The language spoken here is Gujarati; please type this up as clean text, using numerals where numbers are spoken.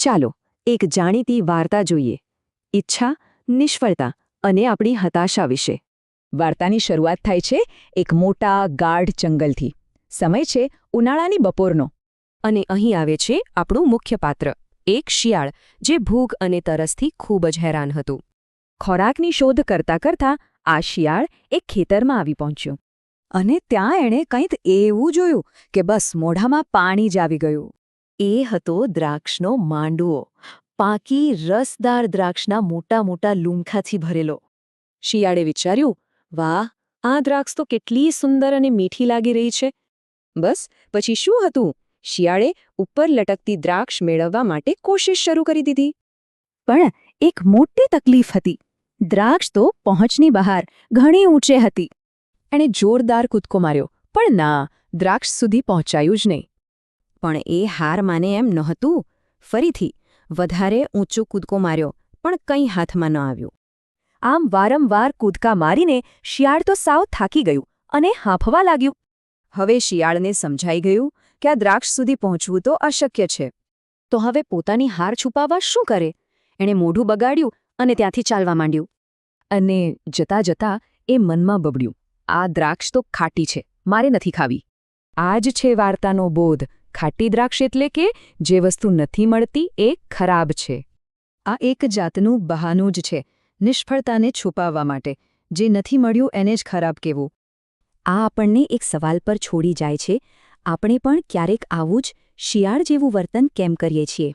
ચાલો એક જાણીતી વાર્તા જોઈએ. ઈચ્છા, નિષ્ફળતા અને આપણી હતાશા વિશે. વાર્તાની શરૂઆત થાય છે એક મોટા ગાઢ જંગલથી. સમય છે ઉનાળાની બપોરનો. અને અહીં આવે છે આપણું મુખ્ય પાત્ર, એક શિયાળ જે ભૂખ અને તરસથી ખૂબ જ હેરાન હતું. ખોરાકની શોધ કરતાં કરતાં આ શિયાળ એક ખેતરમાં આવી પહોંચ્યો. અને ત્યાં એણે કંઈક એવું જોયું કે બસ મોઢામાં પાણી જ આવી ગયું. એ હતો દ્રાક્ષનો માંડવો, પાકી રસદાર દ્રાક્ષના મોટા મોટા લૂમખાથી ભરેલો. શિયાળે વિચાર્યું, વાહ, આ દ્રાક્ષ તો કેટલી સુંદર અને મીઠી લાગી રહી છે. બસ પછી શું હતું, શિયાળે ઉપર લટકતી દ્રાક્ષ મેળવવા માટે કોશિશ શરૂ કરી દીધી. પણ એક મોટી તકલીફ હતી. દ્રાક્ષ તો પહોંચની બહાર ઘણી ઊંચે હતી. એણે જોરદાર કૂદકો માર્યો, પણ ના, દ્રાક્ષ સુધી પહોંચાયું જ નહીં. પણ એ હાર માને એમ નહોતું. ફરીથી વધારે ઊંચો કૂદકો માર્યો, પણ કંઈ હાથમાં ન આવ્યું. આમ વારંવાર કૂદકા મારીને શિયાળ તો સાવ થાકી ગયું અને હાંફવા લાગ્યું. હવે શિયાળને સમજાઈ ગયું કે આ દ્રાક્ષ સુધી પહોંચવું તો અશક્ય છે. તો હવે પોતાની હાર છુપાવવા શું કરે? એણે મોઢું બગાડ્યું અને ત્યાંથી ચાલવા માંડ્યું. અને જતાં જતાં એ મનમાં બબડ્યું, આ દ્રાક્ષ તો ખાટી છે, મારે નથી ખાવી. આ જ છે વાર્તાનો બોધ. ખાટી દ્રાક્ષ એટલે કે જે વસ્તુ નથી મળતી એ ખરાબ છે. આ એક જાતનું બહાનું જ છે, નિષ્ફળતાને છુપાવવા માટે. જે નથી મળ્યું એને જ ખરાબ કહેવું. આ આપણને એક સવાલ પર છોડી જાય છે, આપણે પણ ક્યારેક આવું જ શિયાળ જેવું વર્તન કેમ કરીએ છીએ?